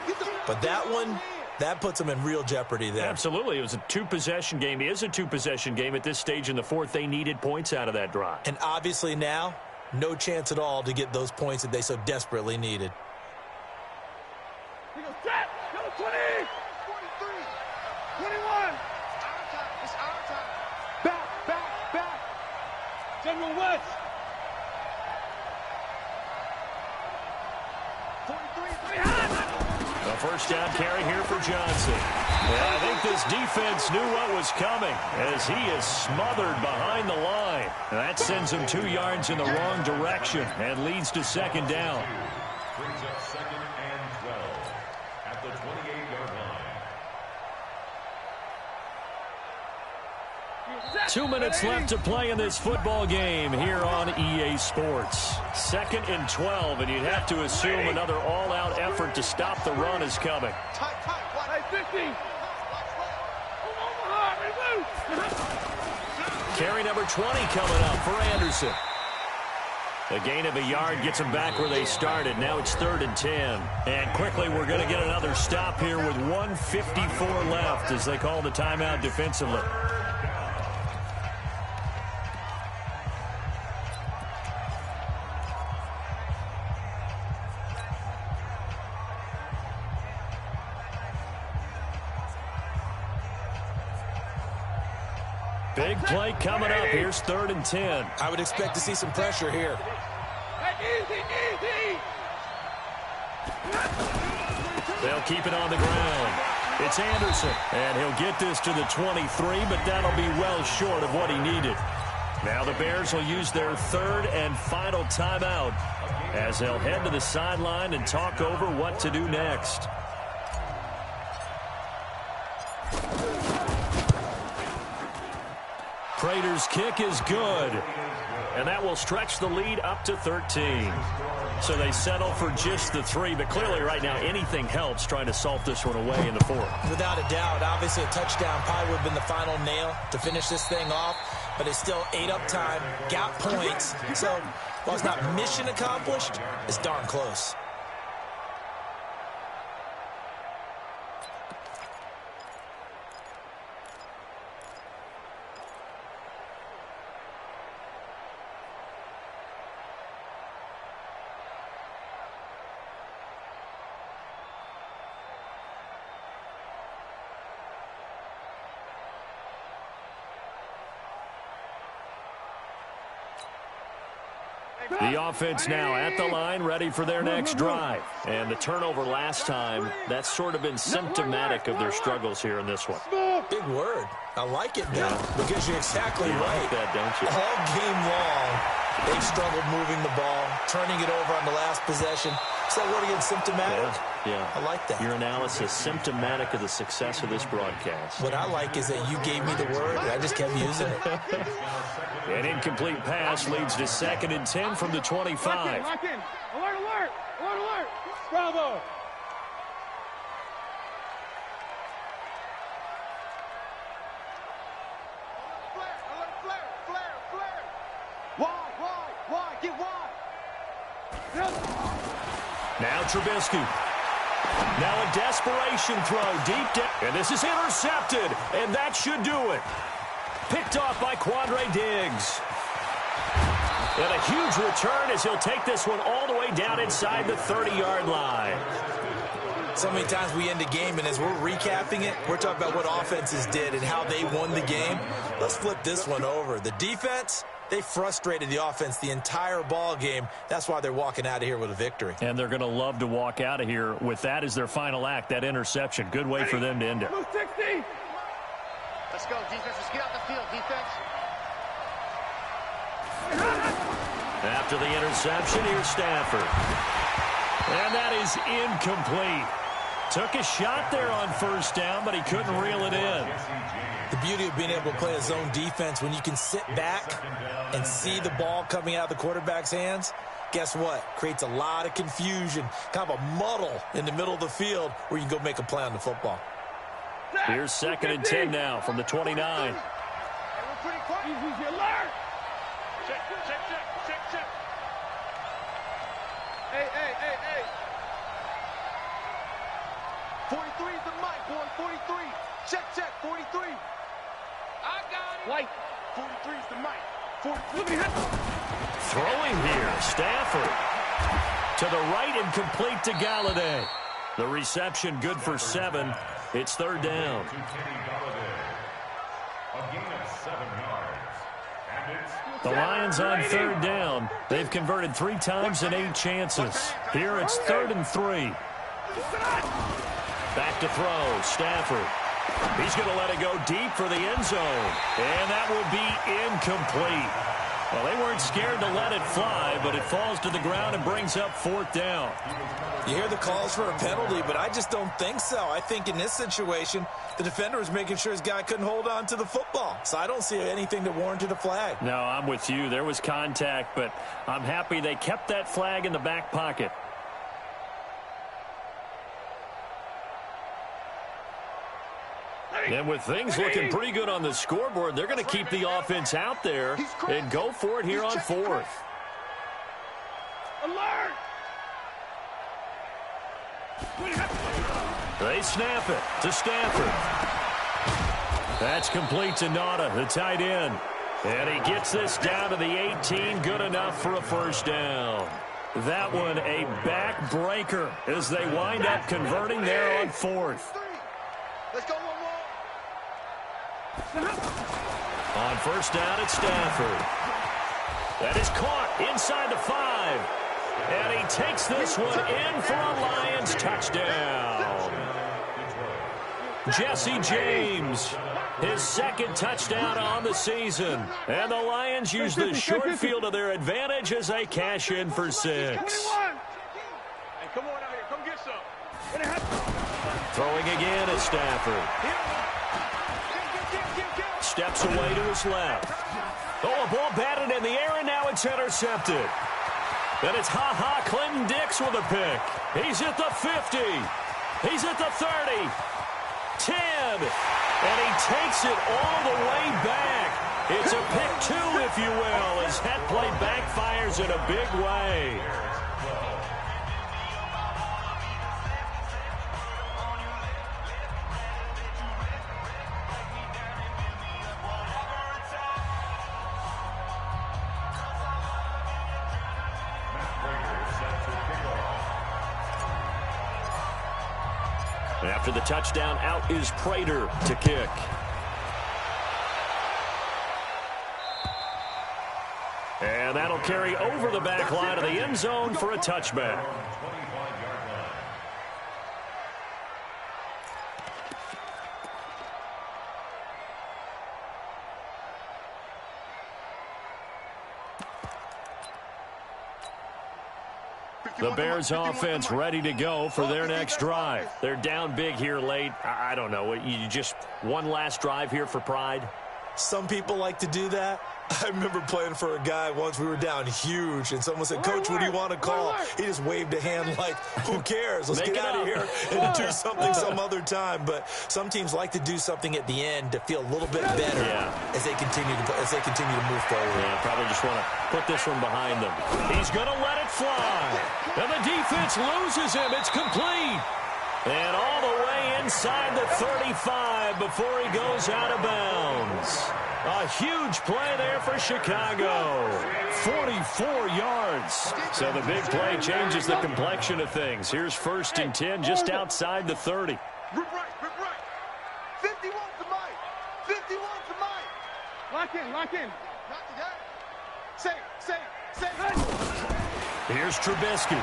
But that one, that puts them in real jeopardy there. Absolutely. It was a 2-possession game. It is a 2-possession game at this stage in the 4th. They needed points out of that drive. And obviously now, no chance at all to get those points that they so desperately needed. He goes, set! Go 20! 23! 21! It's our time. Back! General West! 43! A first down carry here for Johnson. And I think this defense knew what was coming as he is smothered behind the line. That sends him 2 yards in the wrong direction and leads to 2nd down. Brings up 2nd and 12 at the 28-yard line. 2 minutes left to play in this football game here on EA Sports. 2nd and 12, and you'd have to assume another all-out effort to stop the run is coming. Carry number 20 coming up for Anderson. A gain of a yard gets them back where they started. Now it's 3rd and 10. And quickly we're going to get another stop here with 1:54 left as they call the timeout defensively. Big play coming up. Here's 3rd and 10. I would expect to see some pressure here. They'll keep it on the ground. It's Anderson, and he'll get this to the 23, but that'll be well short of what he needed. Now the Bears will use their 3rd and final timeout as they'll head to the sideline and talk over what to do next. Prater's kick is good, and that will stretch the lead up to 13. So they settle for just the 3, but clearly right now anything helps trying to salt this one away in the 4th. Without a doubt, obviously a touchdown probably would have been the final nail to finish this thing off, but it's still 8 up time, got points. So while it's not mission accomplished, it's darn close. The offense now at the line, ready for their next drive. And the turnover last time, that's sort of been symptomatic of their struggles here in this one. Big word. I like it now because you're exactly right. Like that, don't you? All game long, they've struggled moving the ball, turning it over on the last possession. Is that word again, symptomatic? Yeah. I like that. Your analysis, symptomatic of the success of this broadcast. What I like is that you gave me the word, and I just kept using it. An incomplete pass leads to 2nd and 10 from the 25. Lock in. Alert, alert. Alert, alert. Bravo. Now Trubisky. Now a desperation throw deep down. And this is intercepted. And that should do it. Picked off by Quandre Diggs. And a huge return as he'll take this one all the way down inside the 30-yard line. So many times we end a game, and as we're recapping it, we're talking about what offenses did and how they won the game. Let's flip this one over. The defense, they frustrated the offense the entire ball game. That's why they're walking out of here with a victory. And they're going to love to walk out of here with that as their final act, that interception. Good way for them to end it. Let's go, defense. Let's get out the field, defense. After the interception, here's Stafford. And that is incomplete. Took a shot there on first down, but he couldn't reel it in. The beauty of being able to play a zone defense, when you can sit back and see the ball coming out of the quarterback's hands, guess what? Creates a lot of confusion, kind of a muddle in the middle of the field where you can go make a play on the football. Here's 2nd and 10 now from the 29. Hey, we're pretty quiet. Easy alert. Check. Hey. 43 is the mic, boy. 43. Check. 43. I got it. White. 43 is the mic. 43. Throwing here, Stafford. To the right and complete to Galladay. The reception good for 7. It's 3rd down. The Lions on 3rd down. They've converted 3 times in 8 chances. Here it's 3rd and 3. Back to throw, Stafford. He's going to let it go deep for the end zone. And that will be incomplete. Well, they weren't scared to let it fly, but it falls to the ground and brings up 4th down. You hear the calls for a penalty, but I just don't think so. I think in this situation, the defender was making sure his guy couldn't hold on to the football. So I don't see anything that warranted a flag. No, I'm with you. There was contact, but I'm happy they kept that flag in the back pocket. And with things looking pretty good on the scoreboard, they're going to keep the offense out there and go for it here on 4th. Alert! They snap it to Stafford. That's complete to Nauta, the tight end. And he gets this down to the 18, good enough for a 1st down. That one a backbreaker as they wind up converting there on 4th. Let's go one more. On 1st down, it's Stafford. That is caught inside the 5. And he takes this one in for a Lions touchdown. Jesse James, his 2nd touchdown on the season. And the Lions use the short field to their advantage as they cash in for 6. Hey, come on out here. Come get some. Throwing again is Stafford. Steps away to his left. Oh, a ball batted in the air, and now it's intercepted. And it's Clinton Dix with a pick. He's at the 50. He's at the 30. 10. And he takes it all the way back. It's a pick 2, if you will, as that play backfires in a big way. After the touchdown, out is Prater to kick. And that'll carry over the back line of the end zone for a touchback. The Bears offense ready to go for their next drive. They're down big here late. I don't know. You just one last drive here for pride? Some people like to do that. I remember playing for a guy once. We were down huge, and someone said, "Coach, what do you want to call?" He just waved a hand like, "Who cares? Let's get out of here and do something some other time." But some teams like to do something at the end to feel a little bit better as they continue to move forward. Yeah, probably just want to put this one behind them. He's going to let it fly, and the defense loses him. It's complete. And all the way inside the 35 before he goes out of bounds. A huge play there for Chicago. 44 yards. So the big play changes the complexion of things. Here's 1st and 10 just outside the 30. Rip right. 51 to Mike. 51 to Mike. Lock in. Not today. Say. Here's Trubisky.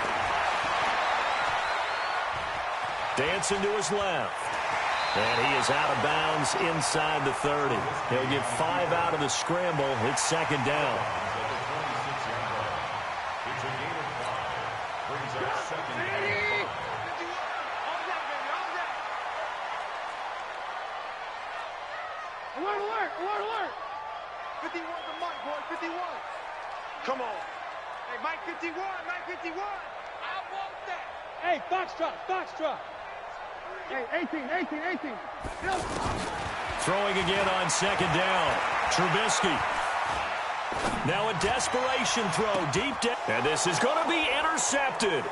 Dancing to his left. And he is out of bounds inside the 30. He'll get 5 out of the scramble. It's 2nd down. It's a gain of 5. Brings up 2nd down. Alert. 51 to Mike, boy. 51. Come on. Hey, Mike 51. I want that. Hey, Foxtrot. Hey, 18. Throwing again on 2nd down. Trubisky. Now a desperation throw deep down. And this is going to be intercepted.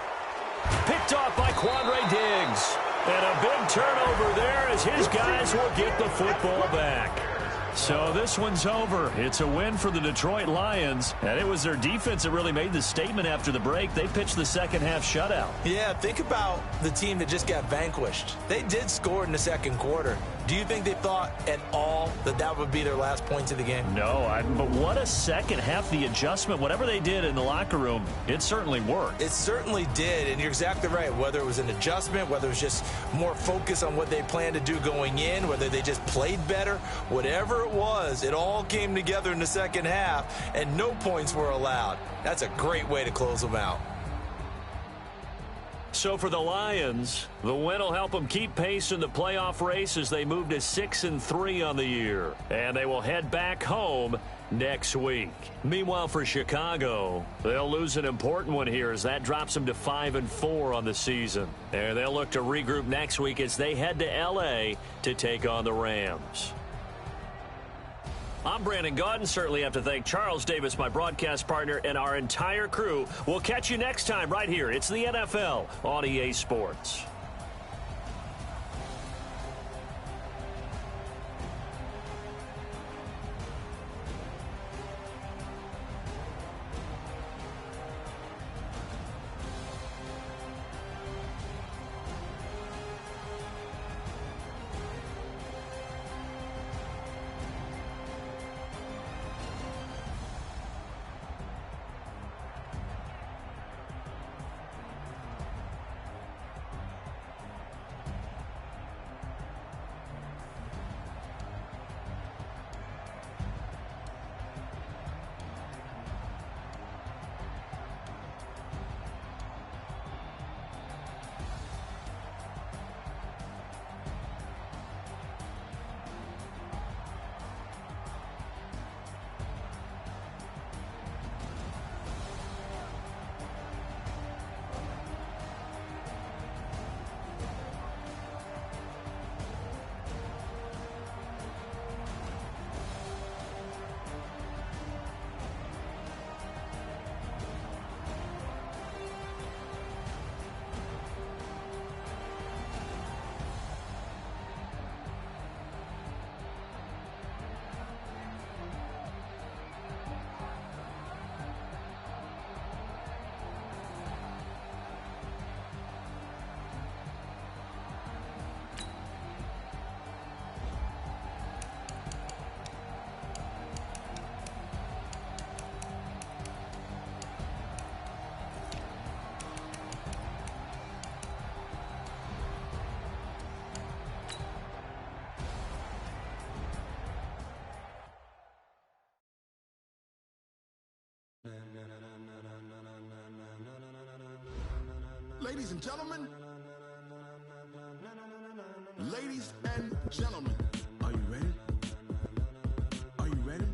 Picked off by Quandre Diggs. And a big turnover there as his guys will get the football back. So this one's over. It's a win for the Detroit Lions, and it was their defense that really made the statement after the break. They pitched the second-half shutout. Yeah, think about the team that just got vanquished. They did score in the 2nd quarter. Do you think they thought at all that would be their last points of the game? No, but what a second half. The adjustment, whatever they did in the locker room, it certainly worked. It certainly did, and you're exactly right. Whether it was an adjustment, whether it was just more focus on what they planned to do going in, whether they just played better, whatever it was, it all came together in the 2nd half, and no points were allowed. That's a great way to close them out. So for the Lions, the win will help them keep pace in the playoff race as they move to 6-3 on the year. And they will head back home next week. Meanwhile, for Chicago, they'll lose an important one here as that drops them to 5-4 on the season. And they'll look to regroup next week as they head to L.A. to take on the Rams. I'm Brandon Gaudin. Certainly have to thank Charles Davis, my broadcast partner, and our entire crew. We'll catch you next time right here. It's the NFL on EA Sports. Ladies and gentlemen, are you ready? Are you ready?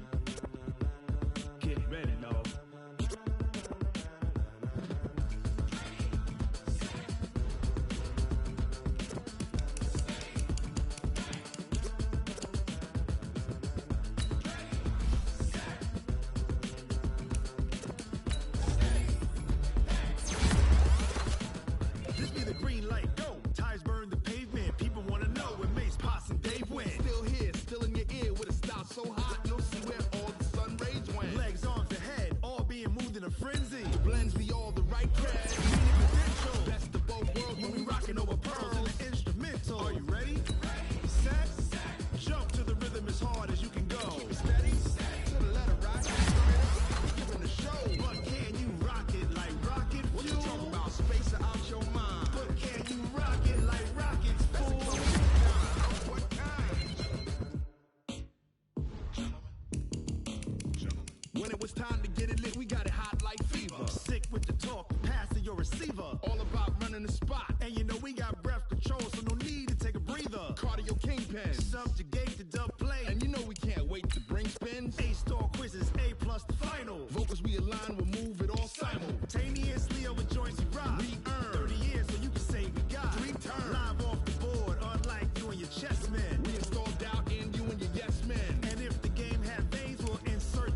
When it was time to get it lit, we got it hot like fever. Sick with the talk, passing your receiver. All about running the spot. And you know we got breath control, so no need to take a breather. Cardio kingpin. Subjugate the dub play. And you know we can't wait to bring spins. A-star quizzes, A+ the final. Vocals we align, we'll move it all simultaneously over joints we rock. We earn 30 years, so you can say we got 3 turns. Live off the board, unlike you and your chess men. We install doubt in you and your yes men. And if the game had veins, we'll insert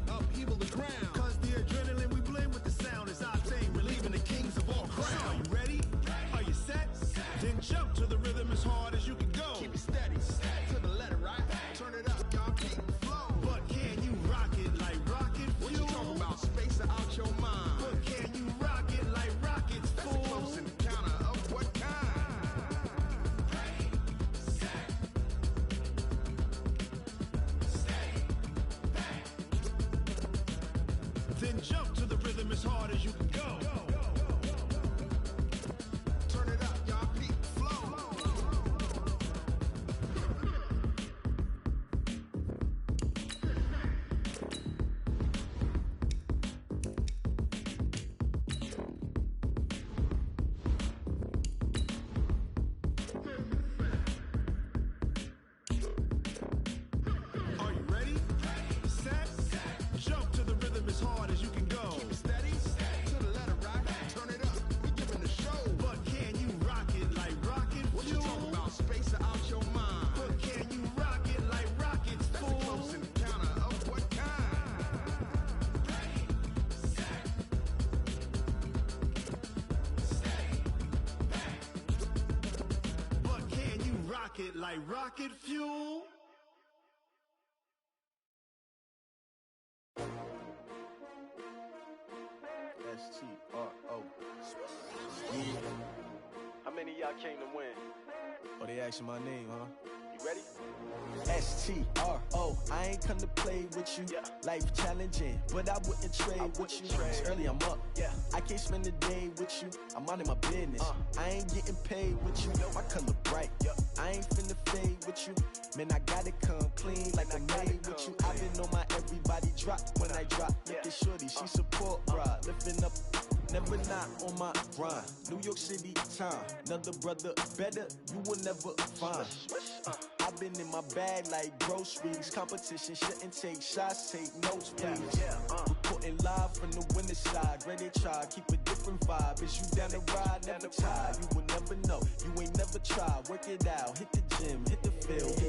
upheaval the ground. Cause the adrenaline we blend with the sound is our thing, relieving the kings of all crowns. So are you ready? Are you set? Then jump to the rhythm as hard as you can go. Keep it steady, to the letter, right? Turn it up, y'all, keep the flow. But can you rock it like rocket fuel? What you talking about? Space it out your mind. But can you rock it like rockets, fool? That's a close encounter of what kind? Ready, set, stay back. Then jump to the rhythm as hard as you can go. Turn it up, y'all, keep the flow. Are you ready? Set, jump to the rhythm as hard as you can go. Keep it steady, to the letter, right? Turn it up, we giving the show. But can you rock it like rocket What you fuel? talking about? Space it out your mind. But can you rock it like rockets, That's a fool? close encounter of what kind? Ready, set, stay back. But can you rock it like rocket fuel? S-T-R-O. Yeah. How many of y'all came to win? Oh, they asking my name, huh? You ready? S-T-R-O. I ain't come to play with you. Yeah. Life challenging, but I wouldn't trade with you. It's early, I'm up. Yeah. I can't spend the day with you. I'm minding my business. I ain't getting paid with you. My color bright. Yeah. I ain't finna fade with you. Man, I gotta come clean like I'm made with you. I've been on my everybody drop when I drop. Look at shorty, she support ride. Lifting up, never not on my grind. New York City time. Another brother better, you will never find. I've been in my bag like groceries. Competition shouldn't take shots, take notes, please. Reporting live from the winter side. Ready to try, keep a different vibe. Is you down the ride, never tired. You will never know, you ain't never tried. Work it out, hit the gym, hit the field.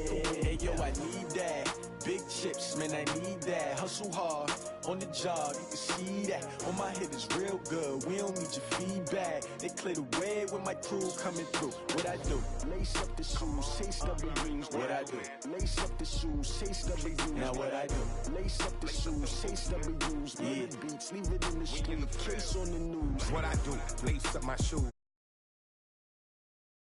Hey yo, I need that. Big chips, man, I need that. Hustle hard, on the job, you can see that. On my head is real good, we don't need your feedback. They clear the way with my crew coming through. What I do? Lace up the shoes, chase W's. What I do? Lace up the shoes, chase W's. Now what I do? Lace up the shoes, chase W's. Yeah. Beats, leave it in the street, case on the news. What I do, lace up my shoes,